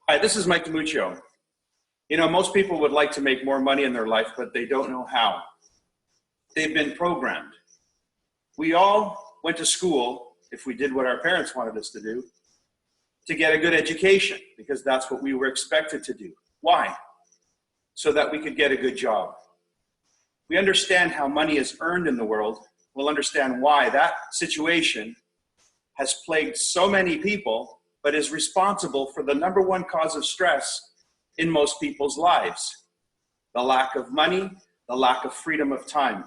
Hi, this is Mike DiMuccio. You know, most people would like to make more money in their life, but they don't know how. They've been programmed. We all went to school, if we did what our parents wanted us to do, to get a good education, because that's what we were expected to do. Why? So that we could get a good job. We understand how money is earned in the world. We'll understand why that situation has plagued so many people, but is responsible for the number one cause of stress in most people's lives: the lack of money, the lack of freedom of time.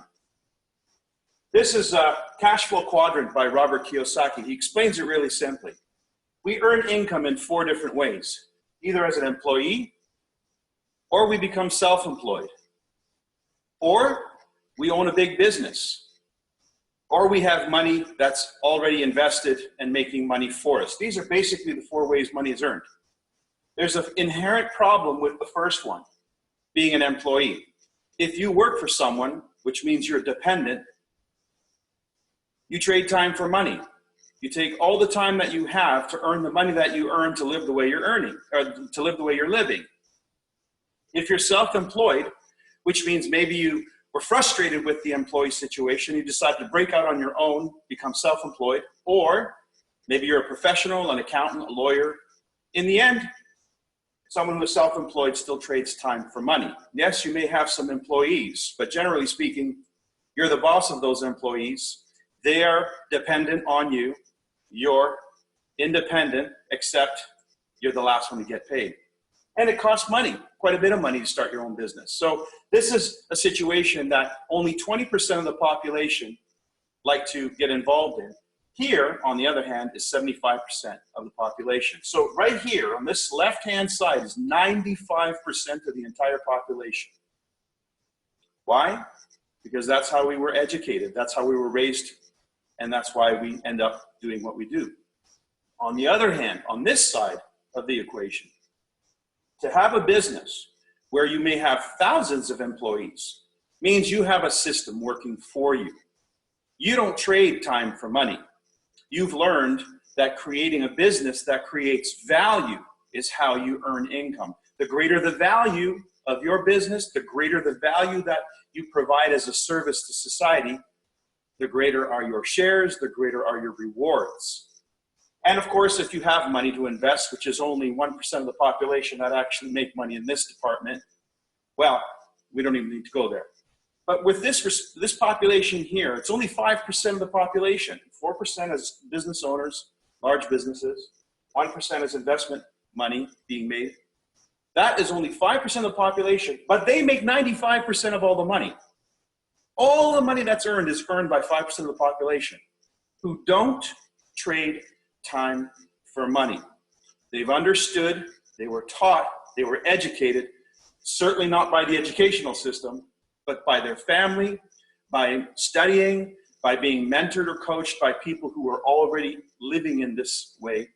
This is a cash flow quadrant by Robert Kiyosaki. He explains it really simply. We earn income in 4 different ways: either as an employee, or we become self-employed, or we own a big business, or we have money that's already invested and making money for us. These are basically the 4 ways money is earned. There's an inherent problem with the first one, being an employee. If you work for someone, which means you're dependent, you trade time for money. You take all the time that you have to earn the money that you earn to live the way you're earning, or to live the way you're living. If you're self-employed, which means maybe you were frustrated with the employee situation, you decide to break out on your own, become self-employed, or maybe you're a professional, an accountant, a lawyer. In the end, someone who's self-employed still trades time for money. Yes, you may have some employees, but generally speaking, you're the boss of those employees. They are dependent on you. You're independent, except you're the last one to get paid. And it costs money, quite a bit of money, to start your own business. So this is a situation that only 20% of the population like to get involved in. Here, on the other hand, is 75% of the population. So right here, on this left-hand side, is 95% of the entire population. Why? Because that's how we were educated, that's how we were raised, and that's why we end up doing what we do. On the other hand, on this side of the equation, to have a business where you may have thousands of employees means you have a system working for you. You don't trade time for money. You've learned that creating a business that creates value is how you earn income. The greater the value of your business, the greater the value that you provide as a service to society, the greater are your shares, the greater are your rewards. And of course, if you have money to invest, which is only 1% of the population that actually make money in this department, well, we don't even need to go there. But with this population here, it's only 5% of the population. 4% is business owners, large businesses. 1% is investment money being made. That is only 5% of the population, but they make 95% of all the money. All the money that's earned is earned by 5% of the population who don't trade time for money. They've understood, they were taught, they were educated, certainly not by the educational system, but by their family, by studying, by being mentored or coached by people who are already living in this way,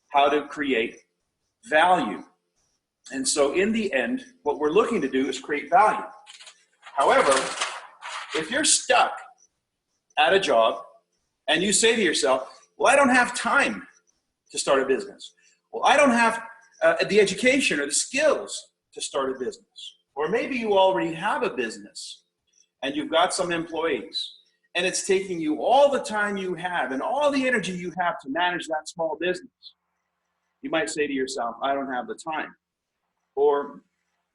how to create value. And so in the end, what we're looking to do is create value. However, if you're stuck at a job and you say to yourself, well, I don't have time to start a business. Well, I don't have the education or the skills to start a business. Or maybe you already have a business and you've got some employees and it's taking you all the time you have and all the energy you have to manage that small business. You might say to yourself, I don't have the time or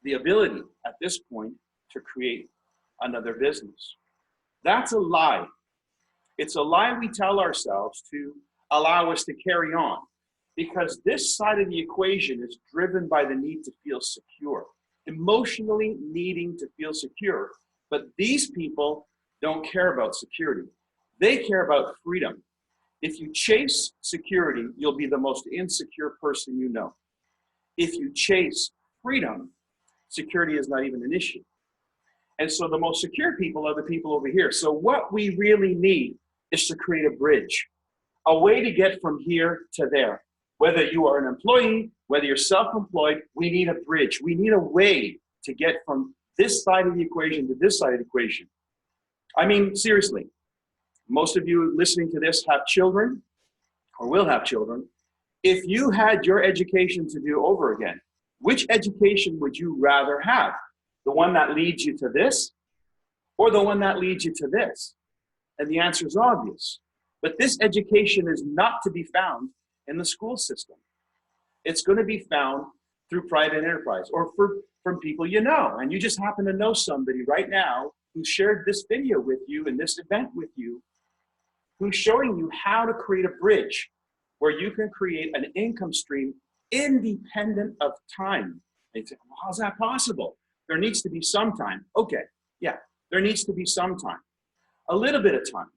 the ability at this point to create another business. That's a lie. It's a lie we tell ourselves to allow us to carry on, because this side of the equation is driven by the need to feel secure, emotionally needing to feel secure. But these people don't care about security. They care about freedom. If you chase security, you'll be the most insecure person you know. If you chase freedom, security is not even an issue. And so the most secure people are the people over here. So what we really need is to create a bridge, a way to get from here to there. Whether you are an employee, whether you're self-employed, we need a bridge. We need a way to get from this side of the equation to this side of the equation. I mean, seriously, most of you listening to this have children or will have children. If you had your education to do over again, which education would you rather have? The one that leads you to this, or the one that leads you to this? And the answer is obvious. But this education is not to be found in the school system. It's going to be found through private enterprise or from people you know. And you just happen to know somebody right now who shared this video with you and this event with you, who's showing you how to create a bridge where you can create an income stream independent of time. They say, well, how's that possible? There needs to be some time. Okay, yeah, there needs to be some time. A little bit of time.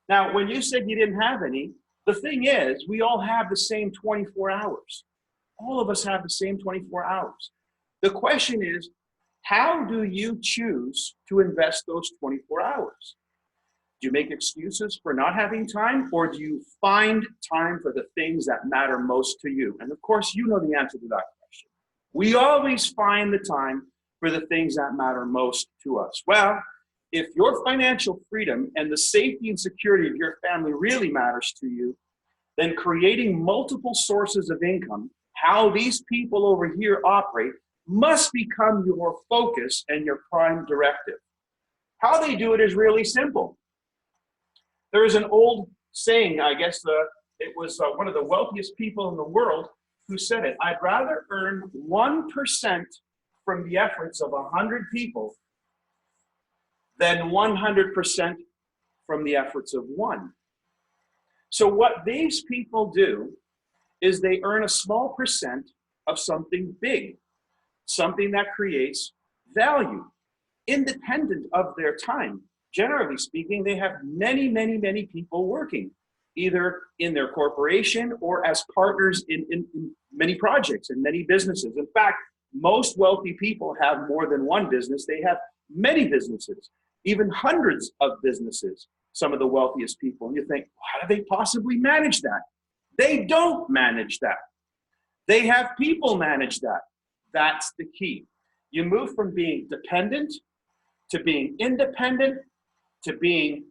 Now, when you said you didn't have any, the thing is, we all have the same 24 hours. All of us have the same 24 hours. The question is, how do you choose to invest those 24 hours? Do you make excuses for not having time, or do you find time for the things that matter most to you? And of course, you know the answer to that question. We always find the time for the things that matter most to us. Well, if your financial freedom and the safety and security of your family really matters to you, then creating multiple sources of income, how these people over here operate, must become your focus and your prime directive. How they do it is really simple. There is an old saying, I guess it was one of the wealthiest people in the world who said it. I'd rather earn 1% from the efforts of 100 people than 100% from the efforts of one. So what these people do is they earn a small percent of something big, something that creates value, independent of their time. Generally speaking, they have many, many, many people working, either in their corporation or as partners in many projects and many businesses. In fact, most wealthy people have more than one business. They have many businesses, even hundreds of businesses, some of the wealthiest people. And you think, how do they possibly manage that? They don't manage that. They have people manage that. That's the key. You move from being dependent to being independent to being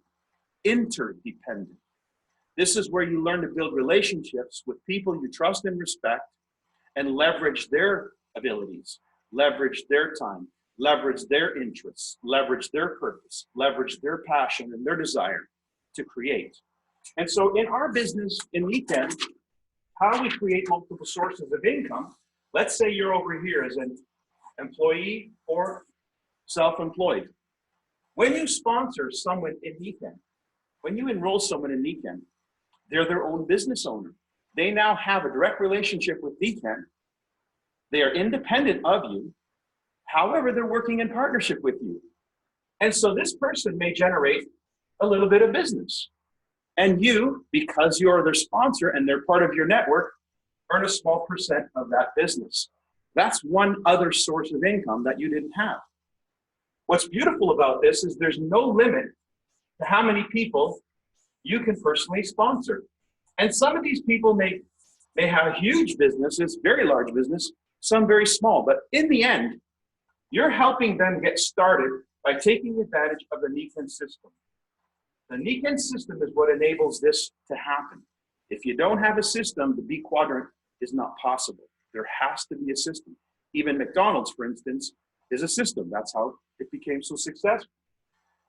interdependent. This is where you learn to build relationships with people you trust and respect and leverage their abilities, leverage their time, leverage their interests, leverage their purpose, leverage their passion and their desire to create. And so in our business in Weekend, how do we create multiple sources of income? Let's say you're over here as an employee or self-employed. When you sponsor someone in Weekend, when you enroll someone in Weekend, they're their own business owner. They now have a direct relationship with Weekend. They are independent of you. However, they're working in partnership with you. And so this person may generate a little bit of business. And you, because you're their sponsor and they're part of your network, earn a small percent of that business. That's one other source of income that you didn't have. What's beautiful about this is there's no limit to how many people you can personally sponsor. And some of these people may have huge businesses, very large business, some very small, but in the end, you're helping them get started by taking advantage of the Nikan system. The Nikan system is what enables this to happen. If you don't have a system, the B quadrant is not possible. There has to be a system. Even McDonald's, for instance, is a system. That's how it became so successful.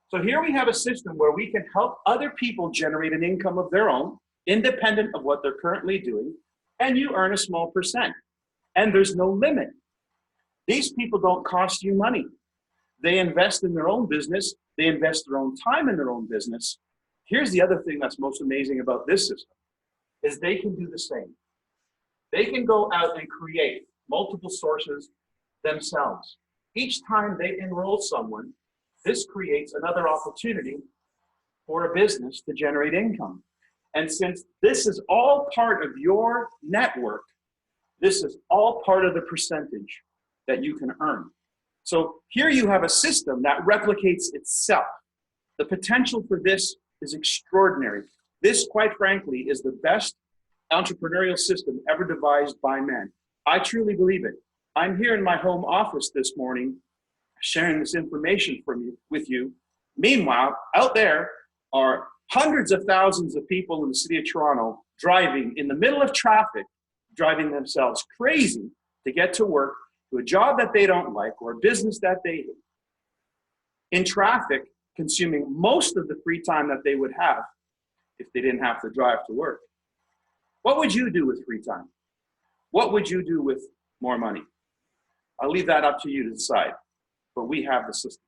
So here we have a system where we can help other people generate an income of their own, independent of what they're currently doing, and you earn a small percent. And there's no limit. These people don't cost you money. They invest in their own business. They invest their own time in their own business. Here's the other thing that's most amazing about this system, is they can do the same. They can go out and create multiple sources themselves. Each time they enroll someone, this creates another opportunity for a business to generate income. And since this is all part of your network, this is all part of the percentage that you can earn. So here you have a system that replicates itself. The potential for this is extraordinary. This, quite frankly, is the best entrepreneurial system ever devised by man. I truly believe it. I'm here in my home office this morning sharing this information with you. Meanwhile, out there are hundreds of thousands of people in the city of Toronto driving in the middle of traffic driving themselves crazy to get to work, to a job that they don't like or a business that they hate, in traffic, consuming most of the free time that they would have if they didn't have to drive to work. What would you do with free time? What would you do with more money? I'll leave that up to you to decide, but we have the system.